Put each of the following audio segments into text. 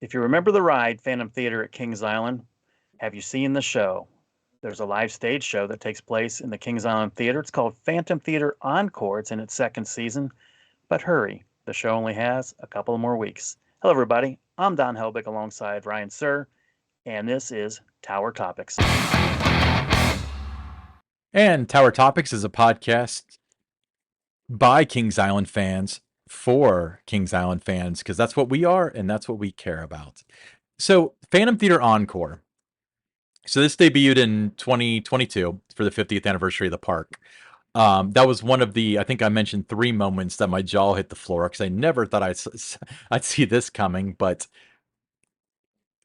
If you remember the ride, Phantom Theater at Kings Island, have you seen the show? There's a live stage show that takes place in the Kings Island Theater. It's called Phantom Theater Encore. It's in its second season. But hurry, the show only has a couple more weeks. Hello, everybody. I'm Don Helbig alongside Ryan Sir, and this is Tower Topics. And Tower Topics is a podcast by Kings Island fans for Kings Island fans, because that's what we are and that's what we care about. So, Phantom Theater Encore. So, this debuted in 2022 for the 50th anniversary of the park. That was one of the, I think I mentioned 3 moments that my jaw hit the floor because I never thought I'd see this coming. But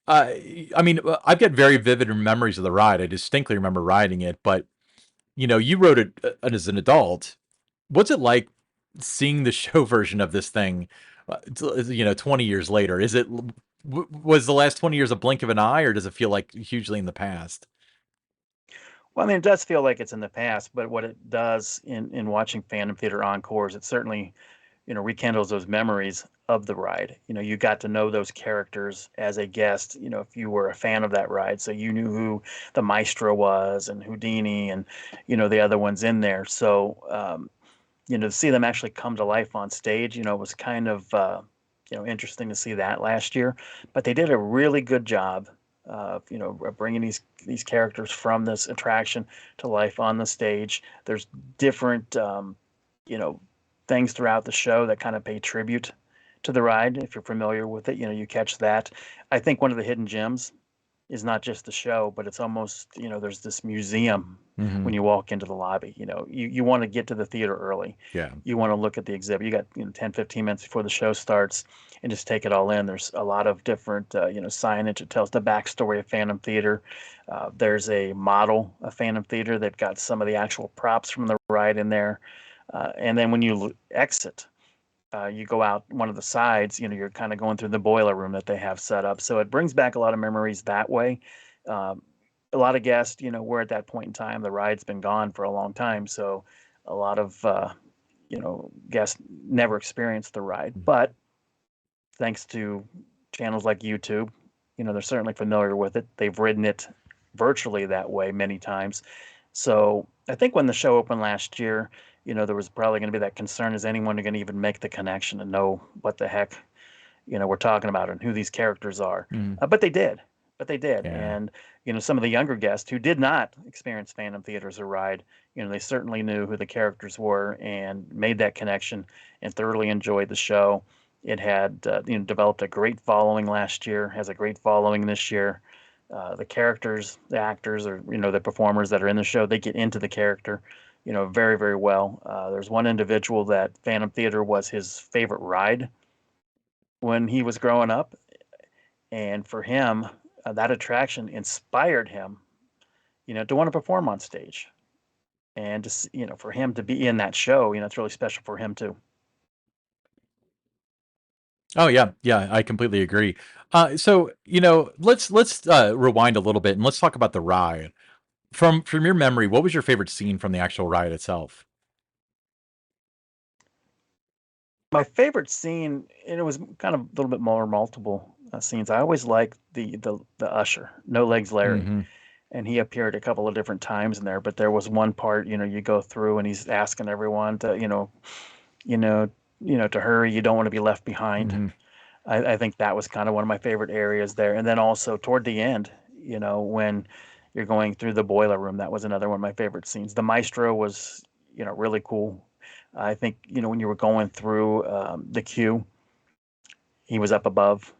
I've got very vivid memories of the ride. I distinctly remember riding it, but you wrote it as an adult. What's it like seeing the show version of this thing, 20 years later? Was the last 20 years a blink of an eye, or does it feel like hugely in the past? Well, I mean, it does feel like it's in the past, but what it does in watching Phantom Theater Encores, it certainly, rekindles those memories of the ride. You got to know those characters as a guest, if you were a fan of that ride. So you knew who the Maestro was and Houdini and, the other ones in there. So, to see them actually come to life on stage, was kind of, interesting to see that last year. But they did a really good job of, bringing these characters from this attraction to life on the stage. There's different, you know, things throughout the show that kind of pay tribute to the ride. If you're familiar with it, you catch that. I think one of the hidden gems is not just the show, but it's almost, there's this museum Hmm. when you walk into the lobby. You want to get to the theater early. Yeah. You want to look at the exhibit. You got 10, 15 minutes before the show starts and just take it all in. There's a lot of different, signage. It tells the backstory of Phantom Theater. There's a model of Phantom Theater that got some of the actual props from the ride in there. And then when you exit, you go out one of the sides, you're kind of going through the boiler room that they have set up. So it brings back a lot of memories that way. Um, a lot of guests, we're at that point in time. The ride's been gone for a long time. So a lot of, guests never experienced the ride. But thanks to channels like YouTube, they're certainly familiar with it. They've ridden it virtually that way many times. So I think when the show opened last year, there was probably going to be that concern: is anyone going to even make the connection and know what the heck, we're talking about and who these characters are? Mm. But they did. But they did. Yeah. And, some of the younger guests who did not experience Phantom Theater as a ride, they certainly knew who the characters were and made that connection and thoroughly enjoyed the show. It had, developed a great following last year, has a great following this year. The characters, the actors, or the performers that are in the show, they get into the character, very, very well. There's one individual that Phantom Theater was his favorite ride when he was growing up, and for him, that attraction inspired him, to want to perform on stage, and just for him to be in that show, it's really special for him too. Oh yeah, yeah, I completely agree. So let's rewind a little bit and let's talk about the ride. From your memory, what was your favorite scene from the actual ride itself? My favorite scene, and it was kind of a little bit more multiple scenes. I always liked the usher, No Legs Larry, Hmm. and he appeared a couple of different times in there. But there was one part, you go through and he's asking everyone to, you know, to hurry. You don't want to be left behind. Hmm. I think that was kind of one of my favorite areas there. And then also toward the end, when you're going through the boiler room, that was another one of my favorite scenes. The Maestro was, really cool. I think, when you were going through the queue, he was up above,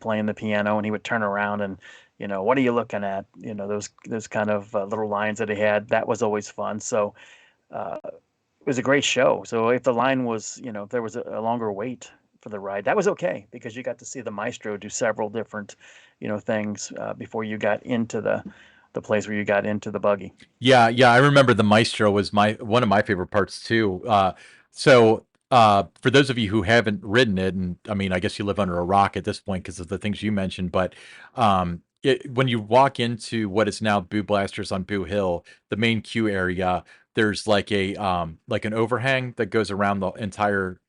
playing the piano, and he would turn around and, what are you looking at? Those kind of little lines that he had. That was always fun. So it was a great show. So if the line was, if there was a longer wait for the ride, that was okay because you got to see the maestro do several different, things before you got into the place where you got into the buggy. Yeah, yeah, I remember the Maestro was my one of my favorite parts too. For those of you who haven't ridden it, and I mean, I guess you live under a rock at this point because of the things you mentioned, but when you walk into what is now Boo Blasters on Boo Hill, the main queue area, there's like an overhang that goes around the entire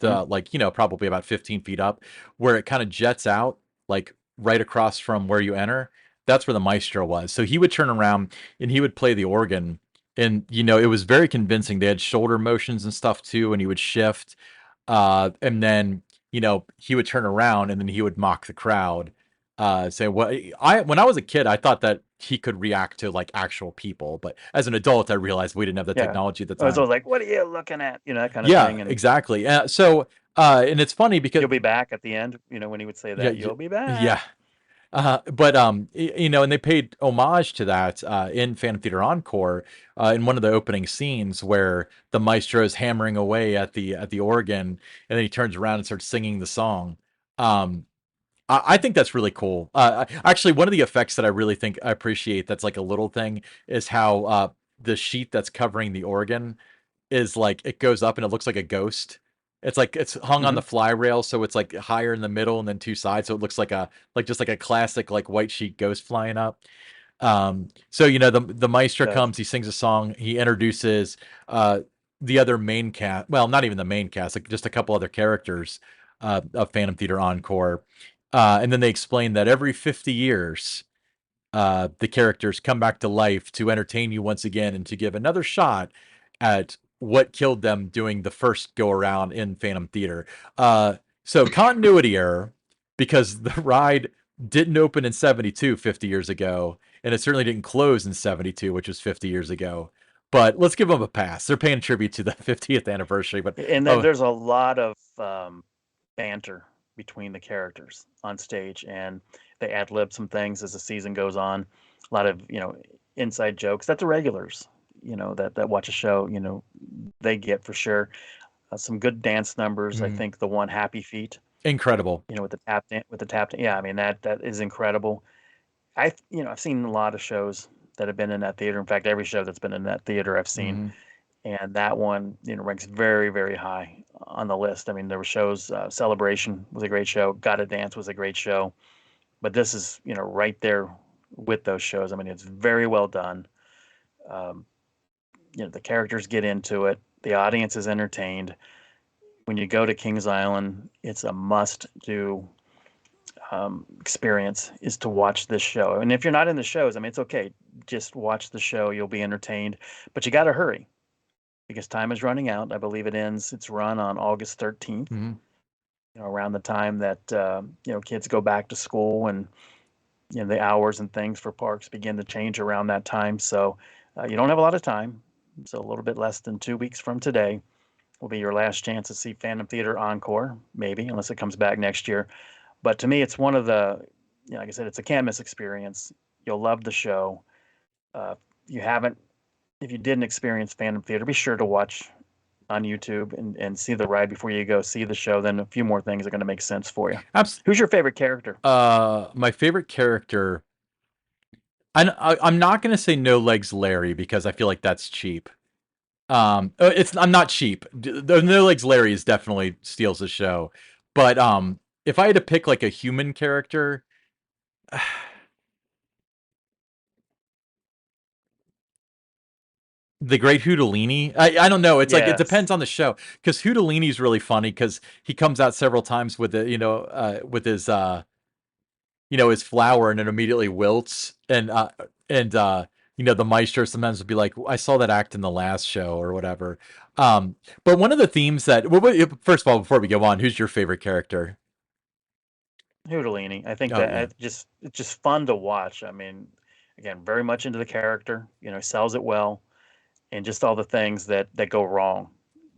Mhm. the like probably about 15 feet up, where it kind of jets out. like right across from where you enter. That's where the maestro was. So he would turn around and he would play the organ. And, it was very convincing. They had shoulder motions and stuff too, and he would shift. And then, he would turn around and then he would mock the crowd. Say what when I was a kid, I thought that he could react to like actual people, but as an adult, I realized we didn't have the Yeah. technology at the I was time. always like, what are you looking at? That kind of Yeah, thing. And exactly. And it's funny because you'll be back at the end, when he would say yeah, that, you'll be yeah. back. But and they paid homage to that in Phantom Theater Encore in one of the opening scenes where the maestro is hammering away at the organ, and then he turns around and starts singing the song. Um, I think that's really cool. Actually, one of the effects that I really think I appreciate that's like a little thing is how the sheet that's covering the organ is like it goes up and it looks like a ghost. It's like it's hung on Hmm. the fly rail, so it's like higher in the middle and then two sides, so it looks like just like a classic like white sheet ghost flying up. So the maestro Does. comes, he sings a song, he introduces uh the other main cast, well, not even the main cast, like just a couple other characters of Phantom Theater Encore. And then they explain that every 50 years the characters come back to life to entertain you once again and to give another shot at what killed them doing the first go around in Phantom Theater. So continuity error because the ride didn't open in 72 50 years ago, and it certainly didn't close in 72, which was 50 years ago. But let's give them a pass. They're paying tribute to the 50th anniversary. But And then oh, there's a lot of banter between the characters on stage, and they ad lib some things as the season goes on. A lot of inside jokes that the regulars that watch a show they get for sure. Some good dance numbers. I mm, think the one Happy Feet, incredible. with the tap yeah, I mean that is incredible. I've seen a lot of shows that have been in that theater. In fact, every show that's been in that theater I've seen, Mm. and that one ranks very, very high on the list. I mean, there were shows. Celebration was a great show. Gotta Dance was a great show, but this is right there with those shows. I mean, it's very well done. Um, the characters get into it. The audience is entertained. When you go to Kings Island, it's a must-do experience is to watch this show. And if you're not in the shows, I mean, it's okay. Just watch the show. You'll be entertained, but you got to hurry because time is running out. I believe it ends its run on August 13th, Mm. around the time that kids go back to school, and the hours and things for parks begin to change around that time. So you don't have a lot of time. So a little bit less than 2 weeks from today will be your last chance to see Phantom Theater Encore, maybe, unless it comes back next year. But to me, it's one of the, like I said, it's a can't miss experience. You'll love the show. You haven't, if you didn't experience Phantom Theater, be sure to watch on YouTube and see the ride before you go see the show. Then a few more things are going to make sense for you. Who's your favorite character? My favorite character. I'm not gonna say No Legs Larry because I feel like that's cheap. It's I'm not cheap. The No Legs Larry is definitely steals the show, but if I had to pick like a human character, the Great Houdolini. I don't know. It's like it Yes. depends on the show because Houdolini is really funny because he comes out several times with it, with his his flower and it immediately wilts and the maestro sometimes would be like, I saw that act in the last show or whatever. But one of the themes that first of all, before we go on, who's your favorite character? Houdolini. I think Oh that yeah. it's just fun to watch. I mean, again, very much into the character. Sells it well, and just all the things that go wrong.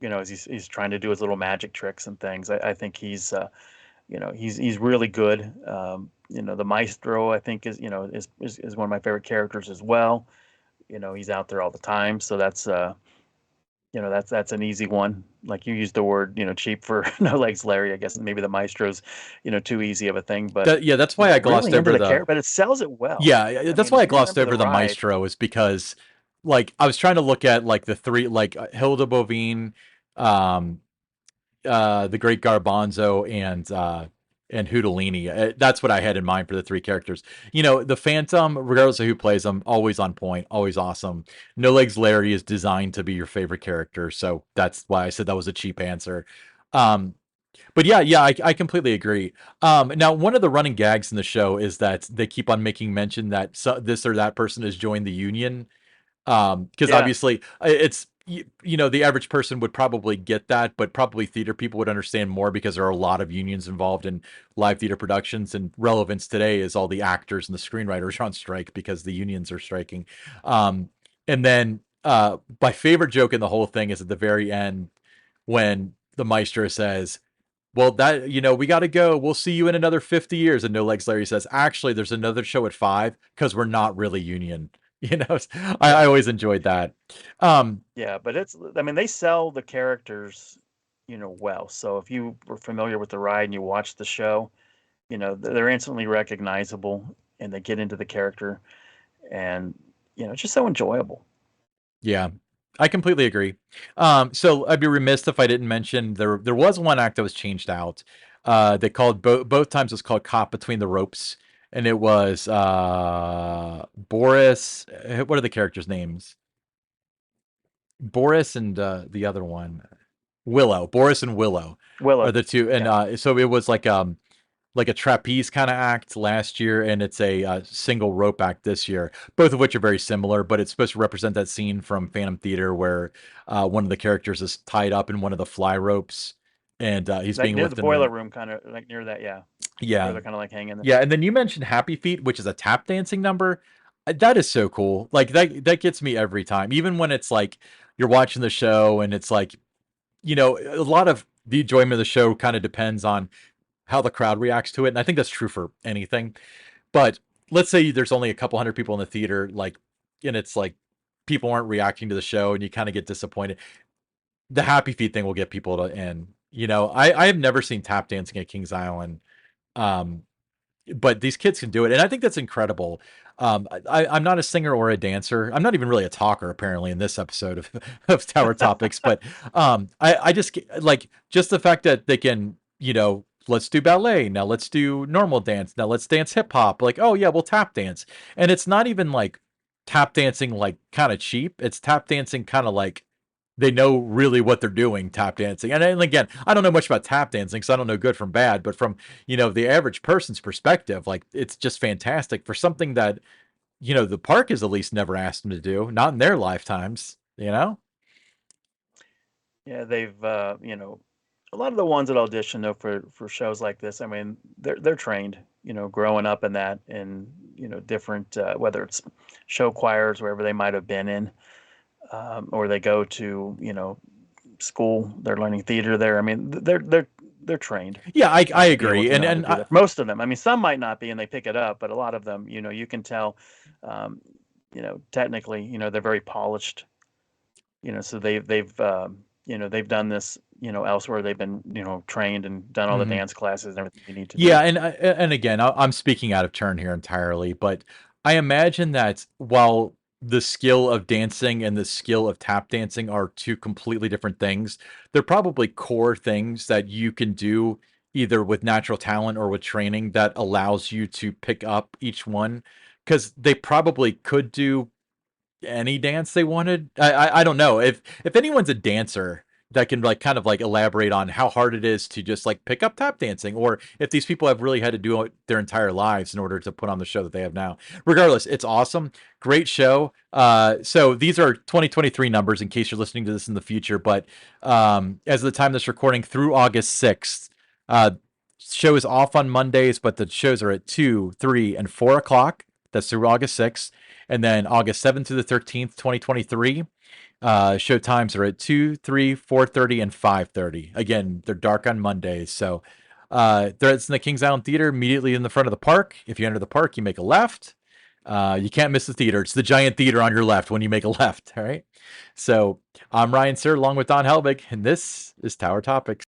As he's trying to do his little magic tricks and things. I think he's really good. The maestro I think is one of my favorite characters as well. He's out there all the time, so that's an easy one. Like you used the word cheap for No Legs Larry. I guess maybe the maestro's too easy of a thing, but Yeah, that's why I glossed really into over the the character. But it sells it well. yeah, I that's mean, why if I you glossed remember the over the ride, maestro is because like I was trying to look at like the three like Hilda Bovine, um the Great Garbanzo and Houdolini. That's what I had in mind for the three characters. The Phantom, regardless of who plays them, always on point, always awesome. No Legs Larry is designed to be your favorite character, so that's why I said that was a cheap answer. Um, But yeah, I completely agree. Now, one of the running gags in the show is that they keep on making mention that this or that person has joined the union. Because Yeah, obviously it's you know the average person would probably get that, but probably theater people would understand more because there are a lot of unions involved in live theater productions. And relevance today is all the actors and the screenwriters are on strike because the unions are striking. Um, and then my favorite joke in the whole thing is at the very end when the maestro says, well, that we got to go. We'll see you in another 50 years. And No Legs Larry says, actually, there's another show at 5 because we're not really union. You know, I yeah, always enjoyed that. Um, yeah. But I mean, they sell the characters, well. So if you were familiar with the ride and you watch the show, they're instantly recognizable and they get into the character, and it's just so enjoyable. yeah, I completely agree. So I'd be remiss if I didn't mention there was one act that was changed out. They called both times it was called Caught Between the Ropes, and it was Boris. What are the characters' names? Boris and the other one, Willow. Boris and Willow are Willow, the two, and yeah. so it was like a trapeze kind of act last year, and it's a single rope act this year. Both of which are very similar, but it's supposed to represent that scene from Phantom Theater where one of the characters is tied up in one of the fly ropes, and he's Like being near the lifted. In the boiler room, kind of like near that, yeah, where Yeah, they're kind of like hanging there. yeah, and then you mentioned Happy Feet, which is a tap dancing number. That is so cool. Like that gets me every time, even when it's like you're watching the show and it's like a lot of the enjoyment of the show kind of depends on how the crowd reacts to it. And I think that's true for anything. But let's say there's only a couple hundred people in the theater, like, and it's like people aren't reacting to the show and you kind of get disappointed. The Happy Feet thing will get people to in. I have never seen tap dancing at Kings Island. Um, but these kids can do it, and I think that's incredible. I'm not a singer or a dancer. I'm not even really a talker, apparently, in this episode of, of Tower Topics. But I just like just the fact that they can, let's do ballet now, let's do normal dance now, let's dance hip hop. Like, oh yeah, we'll tap dance, and it's not even like tap dancing like kind of cheap. It's tap dancing kind of like they know really what they're doing tap dancing. And again, I don't know much about tap dancing, so I don't know good from bad, but from the average person's perspective, like it's just fantastic for something that the park has at least never asked them to do, not in their lifetimes. Yeah, they've a lot of the ones that audition though for shows like this. I mean, they're trained, growing up in that, and different whether it's show choirs wherever they might have been in, or they go to school. They're learning theater there. I mean, they're trained, Yeah, I to be able agree. to and know how to and do I, that. Most of them. I mean, some might not be, and they pick it up, but a lot of them, you can tell, um, technically, they're very polished. So they've done this, elsewhere. They've been, trained and done all the mhm. dance classes and everything you need to Yeah, do. and again, I'm speaking out of turn here entirely, but I imagine that while the skill of dancing and the skill of tap dancing are two completely different things, they're probably core things that you can do either with natural talent or with training that allows you to pick up each one because they probably could do any dance they wanted. I don't know if anyone's a dancer that can like kind of like elaborate on how hard it is to just like pick up tap dancing, or if these people have really had to do it their entire lives in order to put on the show that they have now. Regardless, it's awesome, great show. So these are 2023 numbers in case you're listening to this in the future, but as of the time of this recording, through August 6th, show is off on Mondays, but the shows are at 2, 3, and 4 o'clock. That's through August 6th. And then August 7th to the 13th, 2023, show times are at 2, 3, 4:30, and 5:30. Again, they're dark on Mondays. So it's in the Kings Island Theater, immediately in the front of the park. If you enter the park, you make a left. You can't miss the theater. It's the giant theater on your left when you make a left. All right. So I'm Ryan Sir, along with Don Helbig, and this is Tower Topics.